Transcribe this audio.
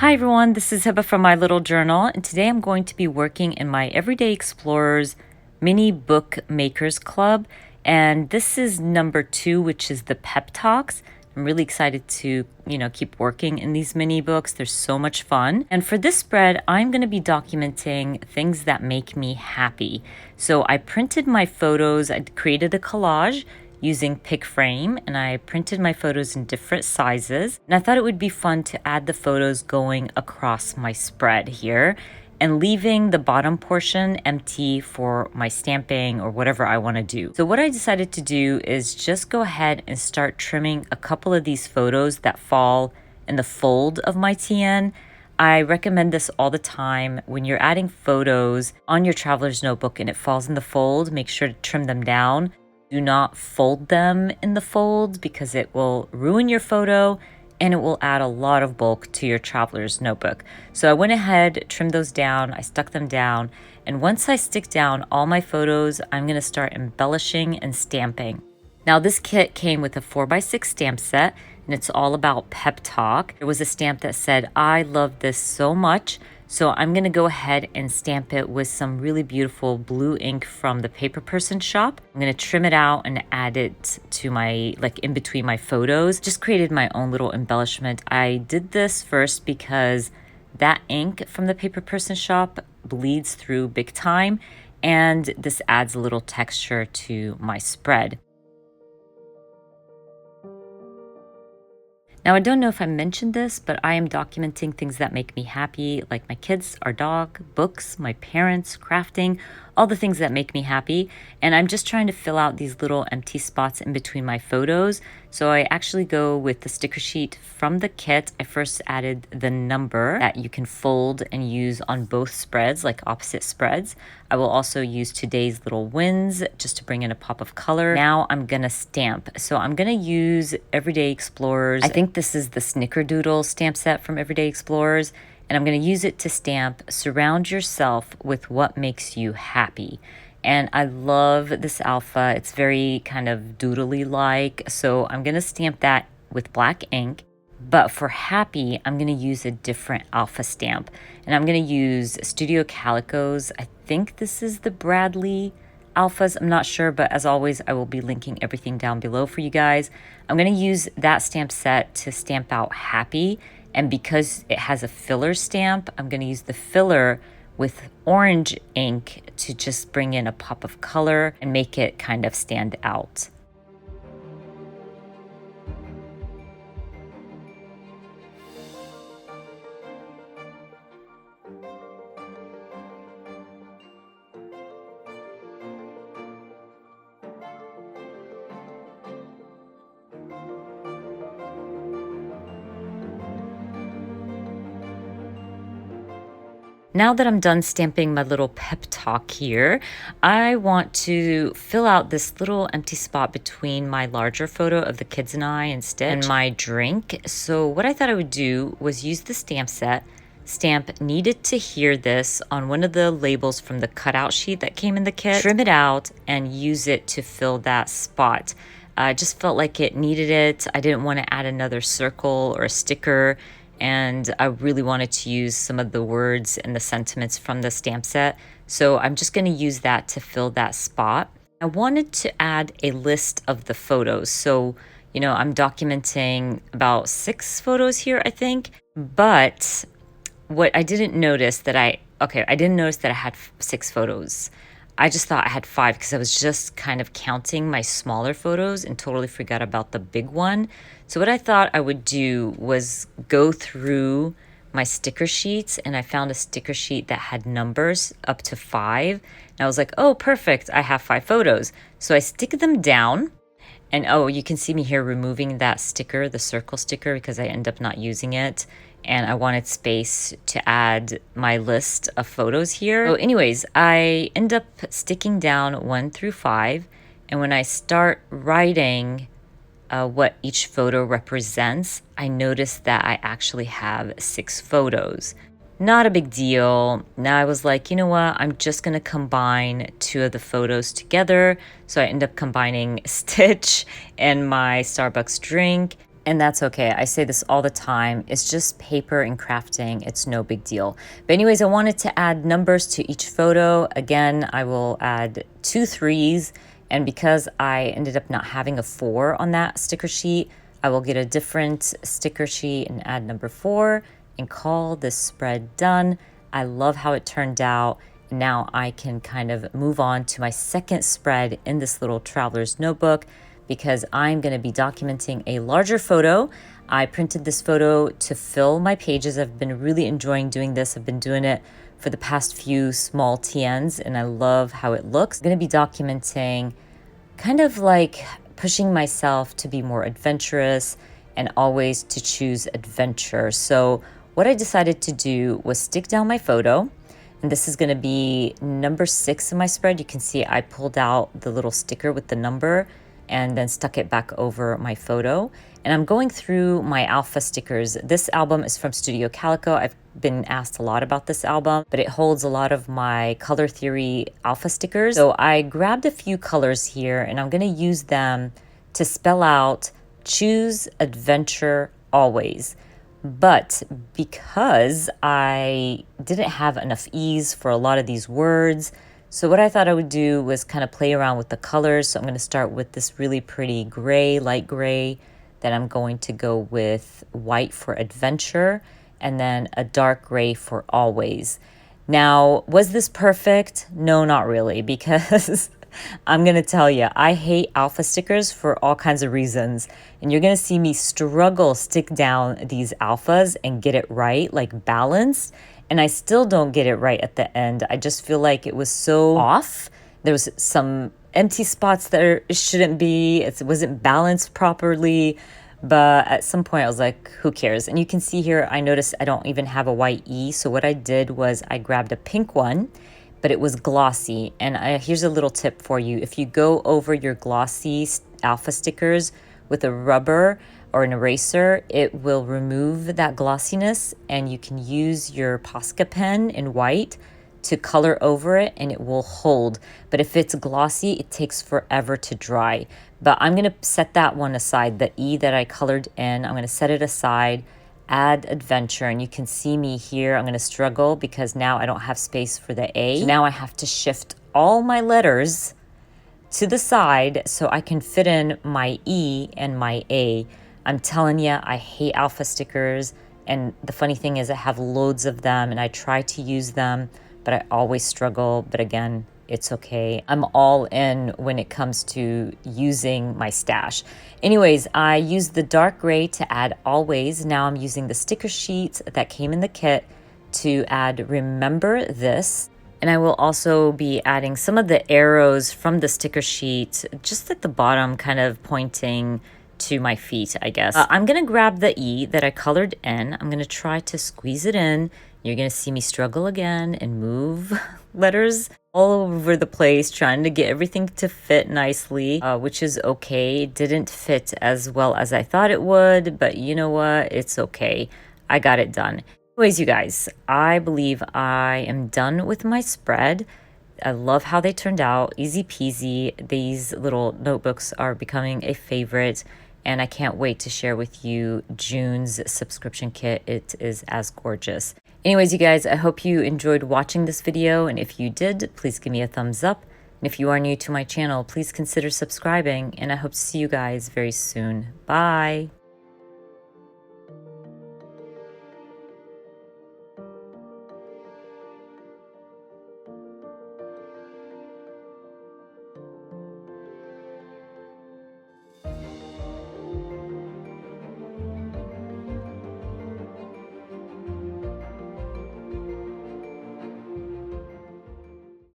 Hi everyone, this is Hiba from My Little Journal, and today I'm going to be working in my Everyday Explorers Mini Book Makers Club, and this is number 2, which is the pep talks. I'm really excited to, keep working in these mini books. They're so much fun. And for this spread, I'm going to be documenting things that make me happy. So I printed my photos, I created a collage using pick frame, and I printed my photos in different sizes, and I thought it would be fun to add the photos going across my spread here and leaving the bottom portion empty for my stamping or whatever I want to do. So what I decided to do is just go ahead and start trimming a couple of these photos that fall in the fold of my TN. I recommend this all the time. When you're adding photos on your traveler's notebook and it falls in the fold, make sure to trim them down. Do not fold them in the fold because it will ruin your photo and it will add a lot of bulk to your traveler's notebook. So I went ahead, trimmed those down, I stuck them down, and once I stick down all my photos, I'm going to start embellishing and stamping. Now this kit came with a 4x6 stamp set, and it's all about pep talk. There was a stamp that said, "I love this so much." So I'm going to go ahead and stamp it with some really beautiful blue ink from the Paper Person shop. I'm going to trim it out and add it to my, in between my photos. Just created my own little embellishment. I did this first because that ink from the Paper Person shop bleeds through big time, and this adds a little texture to my spread. Now, I don't know if I mentioned this, but I am documenting things that make me happy, like my kids, our dog, books, my parents, crafting, all the things that make me happy. And I'm just trying to fill out these little empty spots in between my photos. So I actually go with the sticker sheet from the kit. I first added the number that you can fold and use on both spreads, like opposite spreads. I will also use today's little wins just to bring in a pop of color. Now I'm gonna stamp. So I'm gonna use Everyday Explorers. I think this is the Snickerdoodle stamp set from Everyday Explorers, and I'm going to use it to stamp "Surround yourself with what makes you happy." And I love this alpha. It's very kind of doodly like, so I'm going to stamp that with black ink. But for happy, I'm going to use a different alpha stamp, and I'm going to use Studio Calico's. I think this is the Bradley alphas, I'm not sure, but as always, I will be linking everything down below for you guys. I'm going to use that stamp set to stamp out happy, and because it has a filler stamp, I'm going to use the filler with orange ink to just bring in a pop of color and make it kind of stand out. Now that I'm done stamping my little pep talk here, I want to fill out this little empty spot between my larger photo of the kids and I and Stitch and my drink. So what I thought I would do was use the stamp set, stamp "Needed to Hear This" on one of the labels from the cutout sheet that came in the kit, trim it out, and use it to fill that spot. I just felt like it needed it. I didn't want to add another circle or a sticker, and I really wanted to use some of the words and the sentiments from the stamp set. So I'm just going to use that to fill that spot. I wanted to add a list of the photos. So, I'm documenting about 6 photos here, I think. But what I didn't notice that I didn't notice that I had 6 photos. I just thought I had 5 because I was just kind of counting my smaller photos and totally forgot about the big one. So what I thought I would do was go through my sticker sheets, and I found a sticker sheet that had numbers up to 5. And I was like, oh, perfect, I have 5 photos. So I stick them down, and you can see me here removing that sticker, the circle sticker, because I end up not using it. And I wanted space to add my list of photos here. So anyways, I end up sticking down 1 through 5. And when I start writing what each photo represents, I noticed that I actually have 6 photos. Not a big deal. Now I was like, you know what? I'm just going to combine 2 of the photos together. So I end up combining Stitch and my Starbucks drink. And that's okay. I say this all the time. It's just paper and crafting. It's no big deal. But anyways, I wanted to add numbers to each photo. Again, I will add 2 threes. And because I ended up not having a 4 on that sticker sheet, I will get a different sticker sheet and add number 4 and call this spread done. I love how it turned out. Now I can kind of move on to my second spread in this little traveler's notebook, because I'm going to be documenting a larger photo. I printed this photo to fill my pages. I've been really enjoying doing this. I've been doing it for the past few small TNs, and I love how it looks. I'm going to be documenting kind of like pushing myself to be more adventurous and always to choose adventure. So what I decided to do was stick down my photo. And this is going to be number 6 in my spread. You can see I pulled out the little sticker with the number and then stuck it back over my photo. And I'm going through my alpha stickers. This album is from Studio Calico. I've been asked a lot about this album, but it holds a lot of my color theory alpha stickers. So I grabbed a few colors here, and I'm gonna use them to spell out choose adventure always. But because I didn't have enough ease for a lot of these words, so what I thought I would do was kind of play around with the colors. So I'm going to start with this really pretty gray, light gray. Then I'm going to go with white for adventure, and then a dark gray for always. Now, was this perfect? No, not really, because I'm going to tell you, I hate alpha stickers for all kinds of reasons. And you're going to see me struggle stick down these alphas and get it right, like balanced. And I still don't get it right at the end. I just feel like it was so off. There was some empty spots that it shouldn't be. It wasn't balanced properly. But at some point I was like, who cares? And you can see here, I noticed I don't even have a white E. So what I did was I grabbed a pink one, but it was glossy. And here's a little tip for you. If you go over your glossy alpha stickers with a rubber or an eraser, it will remove that glossiness, and you can use your Posca pen in white to color over it and it will hold. But if it's glossy, it takes forever to dry. But I'm gonna set that one aside, the E that I colored in, I'm gonna set it aside, add adventure, and you can see me here. I'm gonna struggle because now I don't have space for the A. So now I have to shift all my letters to the side so I can fit in my E and my A. I'm telling you, I hate alpha stickers. And the funny thing is I have loads of them and I try to use them, but I always struggle. But again, it's okay. I'm all in when it comes to using my stash. Anyways, I used the dark gray to add always. Now I'm using the sticker sheets that came in the kit to add remember this. And I will also be adding some of the arrows from the sticker sheet just at the bottom, kind of pointing to my feet, I guess. I'm gonna grab the E that I colored in. I'm gonna try to squeeze it in. You're gonna see me struggle again and move letters all over the place, trying to get everything to fit nicely, which is okay. It didn't fit as well as I thought it would, but you know what? It's okay. I got it done. Anyways, you guys, I believe I am done with my spread. I love how they turned out. Easy peasy. These little notebooks are becoming a favorite, and I can't wait to share with you June's subscription kit. It is as gorgeous. Anyways, you guys, I hope you enjoyed watching this video, and if you did, please give me a thumbs up. And if you are new to my channel, please consider subscribing, and I hope to see you guys very soon. Bye!